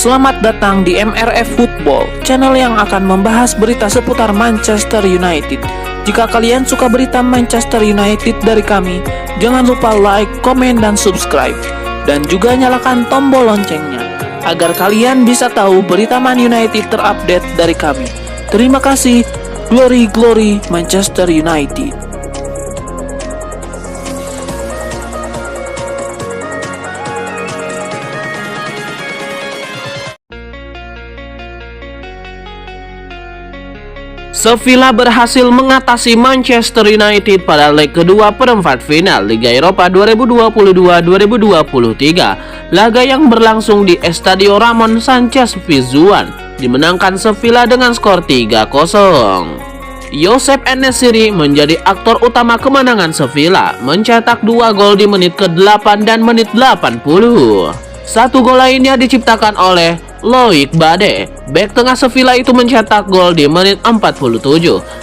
Selamat datang di MRF Football, channel yang akan membahas berita seputar Manchester United. Jika kalian suka berita Manchester United dari kami, jangan lupa like, komen, dan subscribe. Dan juga nyalakan tombol loncengnya, agar kalian bisa tahu berita Man United terupdate dari kami. Terima kasih, Glory Glory Manchester United. Sevilla berhasil mengatasi Manchester United pada leg kedua perempat final Liga Eropa 2022-2023. Laga yang berlangsung di Estadio Ramon Sanchez Pizjuan dimenangkan Sevilla dengan skor 3-0. Josep En-Nesyri menjadi aktor utama kemenangan Sevilla, mencetak 2 gol di menit ke-8 dan menit 80. Satu gol lainnya diciptakan oleh Loic Bade. Bek tengah Sevilla itu mencetak gol di menit 47.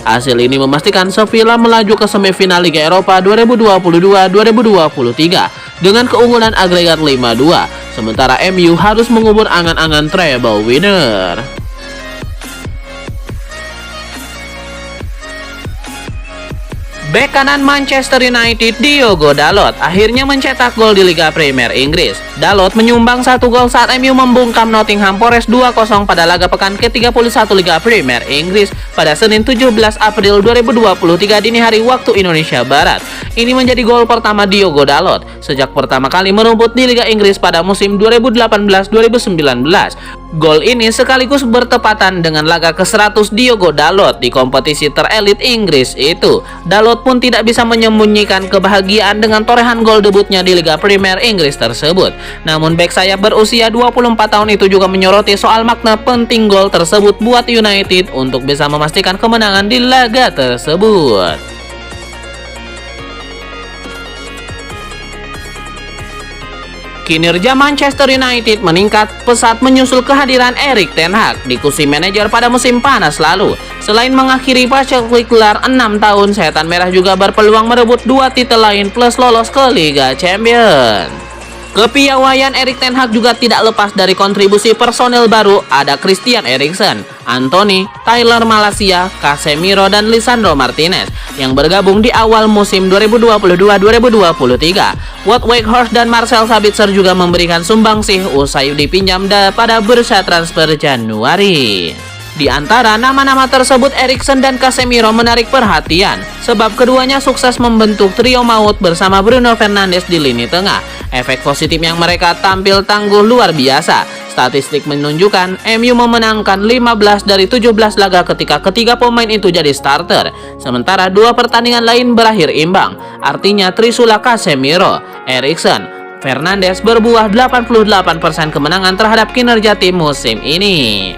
Hasil ini memastikan Sevilla melaju ke semifinal Liga Eropa 2022-2023 dengan keunggulan agregat 5-2. Sementara MU harus mengubur angan-angan treble winner. Bek kanan Manchester United Diogo Dalot akhirnya mencetak gol di Liga Premier Inggris. Dalot menyumbang 1 gol saat MU membungkam Nottingham Forest 2-0 pada laga pekan ke-31 Liga Premier Inggris pada Senin 17 April 2023 dini hari waktu Indonesia Barat. Ini menjadi gol pertama Diogo Dalot sejak pertama kali merumput di Liga Inggris pada musim 2018-2019. Gol ini sekaligus bertepatan dengan laga ke-100 Diogo Dalot di kompetisi terelit Inggris itu. Dalot pun tidak bisa menyembunyikan kebahagiaan dengan torehan gol debutnya di Liga Premier Inggris tersebut. Namun bek sayap berusia 24 tahun itu juga menyoroti soal makna penting gol tersebut buat United untuk bisa memastikan kemenangan di laga tersebut. Kinerja Manchester United meningkat pesat menyusul kehadiran Erik ten Hag di kursi manajer pada musim panas lalu. Selain mengakhiri paceklik gelar 6 tahun, Setan Merah juga berpeluang merebut 2 titel lain plus lolos ke Liga Champions. Kepiawaian Erik ten Hag juga tidak lepas dari kontribusi personel baru. Ada Christian Eriksen, Anthony, Tyler Malacia, Casemiro, dan Lisandro Martinez yang bergabung di awal musim 2022-2023. Wout Weghorst dan Marcel Sabitzer juga memberikan sumbangsih usai dipinjam pada bursa transfer Januari. Di antara nama-nama tersebut, Eriksen dan Casemiro menarik perhatian sebab keduanya sukses membentuk trio maut bersama Bruno Fernandes di lini tengah. Efek positif yang mereka tampil tangguh luar biasa. Statistik menunjukkan MU memenangkan 15 dari 17 laga ketika ketiga pemain itu jadi starter. Sementara 2 pertandingan lain berakhir imbang. Artinya Trisula Casemiro, Eriksen, Fernandes berbuah 88% kemenangan terhadap kinerja tim musim ini.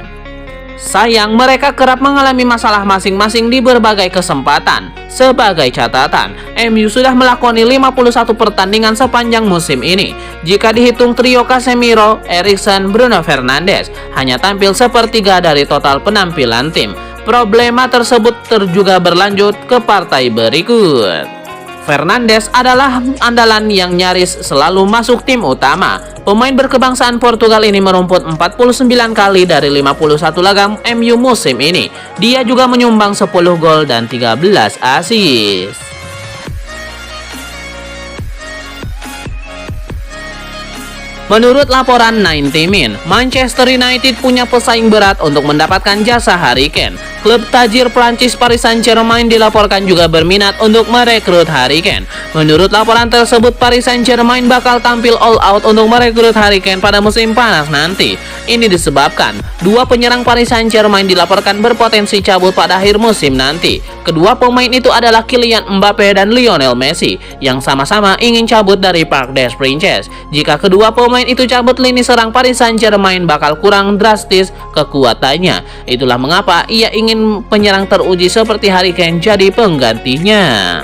Sayang, mereka kerap mengalami masalah masing-masing di berbagai kesempatan. Sebagai catatan, MU sudah melakoni 51 pertandingan sepanjang musim ini. Jika dihitung trio Casemiro, Eriksen, Bruno Fernandes hanya tampil sepertiga dari total penampilan tim. Problema tersebut juga berlanjut ke partai berikut. Fernandes adalah andalan yang nyaris selalu masuk tim utama. Pemain berkebangsaan Portugal ini merumput 49 kali dari 51 laga MU musim ini. Dia juga menyumbang 10 gol dan 13 assist. Menurut laporan 90 Min, Manchester United punya pesaing berat untuk mendapatkan jasa Harry Kane. Klub tajir Prancis Paris Saint-Germain dilaporkan juga berminat untuk merekrut Harry Kane. Menurut laporan tersebut, Paris Saint-Germain bakal tampil all out untuk merekrut Harry Kane pada musim panas nanti. Ini disebabkan 2 penyerang Paris Saint-Germain dilaporkan berpotensi cabut pada akhir musim nanti. Kedua pemain itu adalah Kylian Mbappe dan Lionel Messi yang sama-sama ingin cabut dari Parc des Princes. Jika kedua pemain itu cabut, lini serang Paris Saint-Germain bakal kurang drastis kekuatannya. Itulah mengapa ia ingin penyerang teruji seperti Harry Kane jadi penggantinya.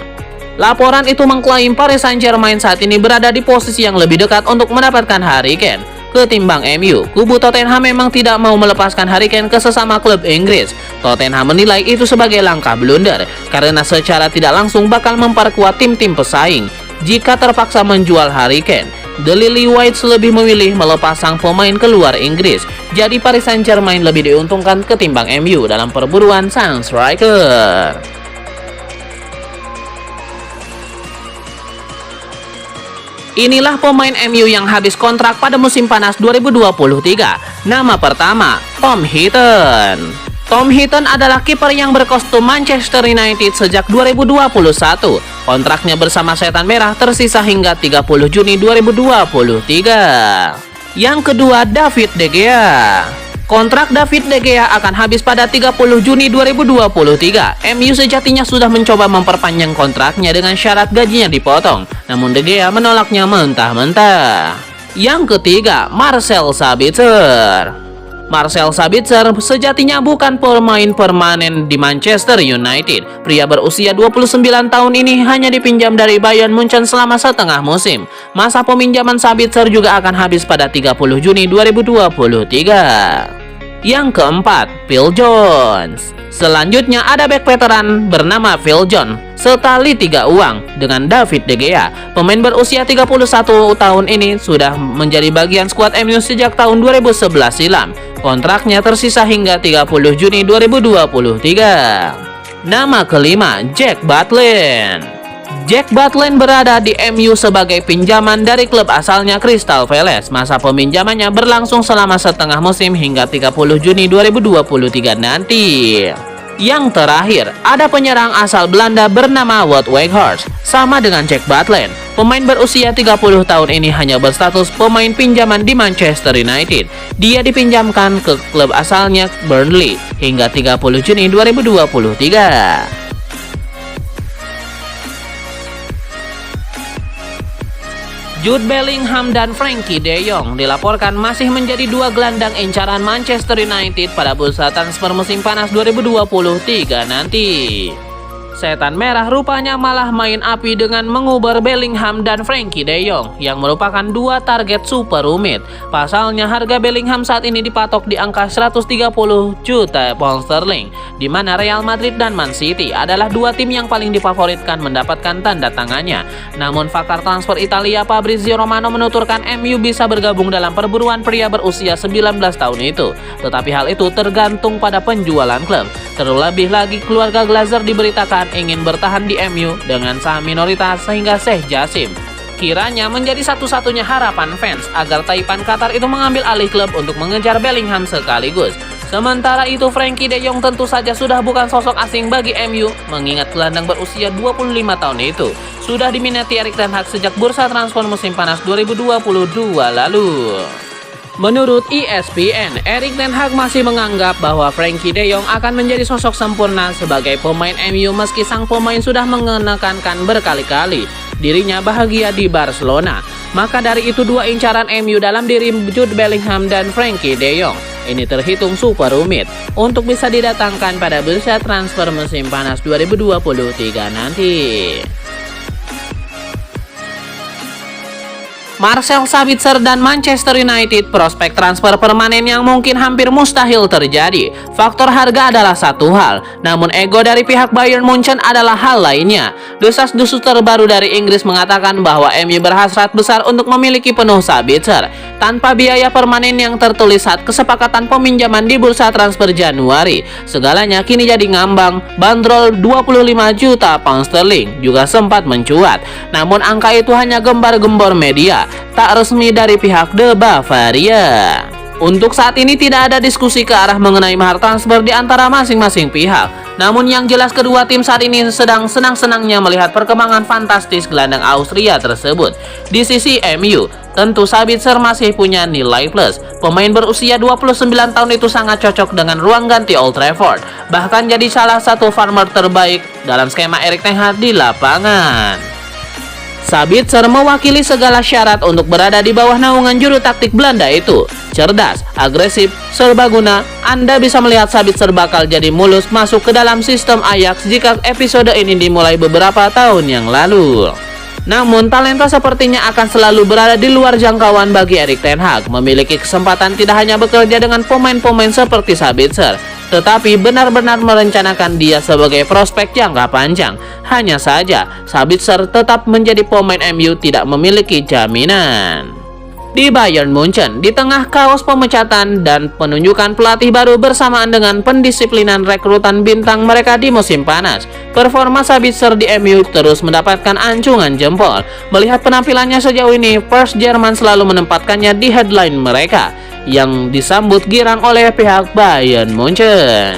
Laporan itu mengklaim Paris Saint-Germain saat ini berada di posisi yang lebih dekat untuk mendapatkan Harry Kane ketimbang MU. Kubu Tottenham memang tidak mau melepaskan Harry Kane ke sesama klub Inggris. Tottenham menilai itu sebagai langkah blunder karena secara tidak langsung bakal memperkuat tim-tim pesaing. Jika terpaksa menjual Harry Kane, The Lily Whites lebih memilih melepas sang pemain keluar Inggris. Jadi Paris Saint-Germain lebih diuntungkan ketimbang MU dalam perburuan sang striker. Inilah pemain MU yang habis kontrak pada musim panas 2023. Nama pertama, Tom Heaton. Tom Heaton adalah kiper yang berkostum Manchester United sejak 2021. Kontraknya bersama Setan Merah tersisa hingga 30 Juni 2023. Yang kedua, David De Gea. Kontrak David De Gea akan habis pada 30 Juni 2023. MU sejatinya sudah mencoba memperpanjang kontraknya dengan syarat gajinya dipotong, namun De Gea menolaknya mentah-mentah. Yang ketiga, Marcel Sabitzer. Marcel Sabitzer sejatinya bukan pemain permanen di Manchester United. Pria berusia 29 tahun ini hanya dipinjam dari Bayern Munchen selama setengah musim. Masa peminjaman Sabitzer juga akan habis pada 30 Juni 2023. Yang keempat, Phil Jones. Selanjutnya ada bek veteran bernama Phil Jones setali 3 uang dengan David De Gea. Pemain berusia 31 tahun ini sudah menjadi bagian skuad MU sejak tahun 2011 silam. Kontraknya tersisa hingga 30 Juni 2023. Nama kelima, Jack Butland. Jack Butland berada di MU sebagai pinjaman dari klub asalnya Crystal Palace. Masa peminjamannya berlangsung selama setengah musim hingga 30 Juni 2023 nanti. Yang terakhir, ada penyerang asal Belanda bernama Wout Weghorst. Sama dengan Jack Butland, pemain berusia 30 tahun ini hanya berstatus pemain pinjaman di Manchester United. Dia dipinjamkan ke klub asalnya Burnley hingga 30 Juni 2023. Jude Bellingham dan Frankie De Jong dilaporkan masih menjadi dua gelandang incaran Manchester United pada bursa transfer musim panas 2023 nanti. Setan Merah rupanya malah main api dengan mengubur Bellingham dan Frankie De Jong yang merupakan dua target super rumit. Pasalnya harga Bellingham saat ini dipatok di angka 130 juta pound sterling, di mana Real Madrid dan Man City adalah dua tim yang paling difavoritkan mendapatkan tanda tangannya. Namun pakar transfer Italia Fabrizio Romano menuturkan MU bisa bergabung dalam perburuan pria berusia 19 tahun itu. Tetapi hal itu tergantung pada penjualan klub. Terlebih lagi keluarga Glazer diberitakan ingin bertahan di MU dengan saham minoritas sehingga Sheikh Jassim kiranya menjadi satu-satunya harapan fans agar Taipan Qatar itu mengambil alih klub untuk mengejar Bellingham sekaligus. Sementara itu Frankie De Jong tentu saja sudah bukan sosok asing bagi MU, mengingat gelandang berusia 25 tahun itu sudah diminati Erik ten Hag sejak bursa transfer musim panas 2022 lalu. Menurut ESPN, Erik ten Hag masih menganggap bahwa Frankie De Jong akan menjadi sosok sempurna sebagai pemain MU meski sang pemain sudah menekankan berkali-kali dirinya bahagia di Barcelona. Maka dari itu dua incaran MU dalam diri Jude Bellingham dan Frankie De Jong ini terhitung super rumit untuk bisa didatangkan pada bursa transfer musim panas 2023 nanti. Marcel Sabitzer dan Manchester United, prospek transfer permanen yang mungkin hampir mustahil terjadi. Faktor harga adalah satu hal, namun ego dari pihak Bayern Munchen adalah hal lainnya. Desas-desus terbaru dari Inggris mengatakan bahwa MU berhasrat besar untuk memiliki penuh Sabitzer tanpa biaya permanen yang tertulis saat kesepakatan peminjaman di bursa transfer Januari. Segalanya kini jadi ngambang. Bandrol 25 juta pound sterling juga sempat mencuat, namun angka itu hanya gembar-gembor media, tak resmi dari pihak The Bavaria. Untuk saat ini tidak ada diskusi ke arah mengenai mahar transfer di antara masing-masing pihak. Namun yang jelas kedua tim saat ini sedang senang-senangnya melihat perkembangan fantastis gelandang Austria tersebut. Di sisi MU, tentu Sabitzer masih punya nilai plus. Pemain berusia 29 tahun itu sangat cocok dengan ruang ganti Old Trafford, bahkan jadi salah satu farmer terbaik dalam skema Erik ten Hag di lapangan. Sabitzer mewakili segala syarat untuk berada di bawah naungan juru taktik Belanda itu. Cerdas, agresif, serbaguna. Anda bisa melihat Sabitzer bakal jadi mulus masuk ke dalam sistem Ajax jika episode ini dimulai beberapa tahun yang lalu. Namun talenta sepertinya akan selalu berada di luar jangkauan bagi Erik ten Hag. Memiliki kesempatan tidak hanya bekerja dengan pemain-pemain seperti Sabitzer, tetapi benar-benar merencanakan dia sebagai prospek jangka panjang. Hanya saja, Sabitzer tetap menjadi pemain MU tidak memiliki jaminan. Di Bayern Munchen, di tengah kaos pemecatan dan penunjukan pelatih baru bersamaan dengan pendisiplinan rekrutan bintang mereka di musim panas, performa Sabitzer di MU terus mendapatkan anjungan jempol. Melihat penampilannya sejauh ini, First Jerman selalu menempatkannya di headline mereka, yang disambut girang oleh pihak Bayern Munchen.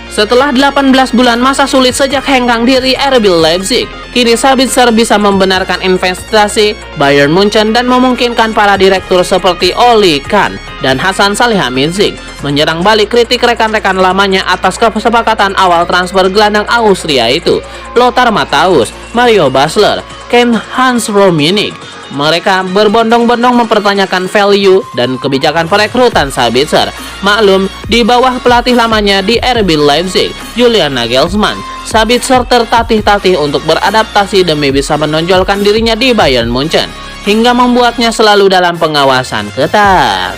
Setelah 18 bulan masa sulit sejak hengkang diri RB Leipzig, kini Sabitzer bisa membenarkan investasi Bayern Munchen dan memungkinkan para direktur seperti Oli Kahn dan Hasan Salihamidzic menyerang balik kritik rekan-rekan lamanya atas kesepakatan awal transfer gelandang Austria itu, Lothar Matthäus, Mario Basler, Karl-Heinz Rummenigge. Mereka berbondong-bondong mempertanyakan value dan kebijakan perekrutan Sabitzer. Maklum, di bawah pelatih lamanya di RB Leipzig, Julian Nagelsmann, Sabitzer tertatih-tatih untuk beradaptasi demi bisa menonjolkan dirinya di Bayern Munchen, hingga membuatnya selalu dalam pengawasan ketat.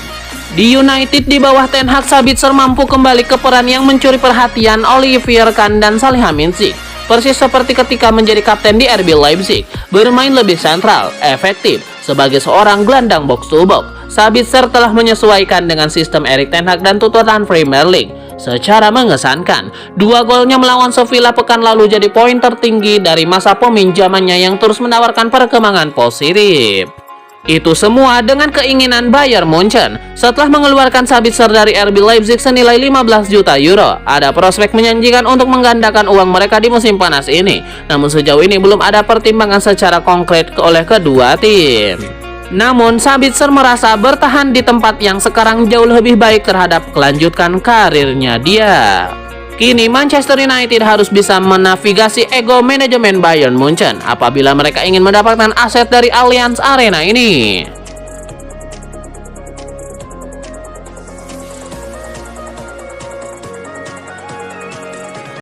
Di United di bawah Ten Hag, Sabitzer mampu kembali ke peran yang mencuri perhatian Olivier Kahn dan Salihamidzic. Persis seperti ketika menjadi kapten di RB Leipzig, bermain lebih sentral, efektif, sebagai seorang gelandang box to box. Sabitzer telah menyesuaikan dengan sistem Erik ten Hag dan tuntutan Premier League secara mengesankan. 2 golnya melawan Sevilla pekan lalu jadi poin tertinggi dari masa peminjamannya yang terus menawarkan perkembangan positif. Itu semua dengan keinginan Bayern Munchen. Setelah mengeluarkan Sabitzer dari RB Leipzig senilai 15 juta euro, ada prospek menjanjikan untuk menggandakan uang mereka di musim panas ini. Namun sejauh ini belum ada pertimbangan secara konkret oleh kedua tim. Namun Sabitzer merasa bertahan di tempat yang sekarang jauh lebih baik terhadap kelanjutan karirnya dia. Kini Manchester United harus bisa menavigasi ego manajemen Bayern Munchen apabila mereka ingin mendapatkan aset dari Allianz Arena ini.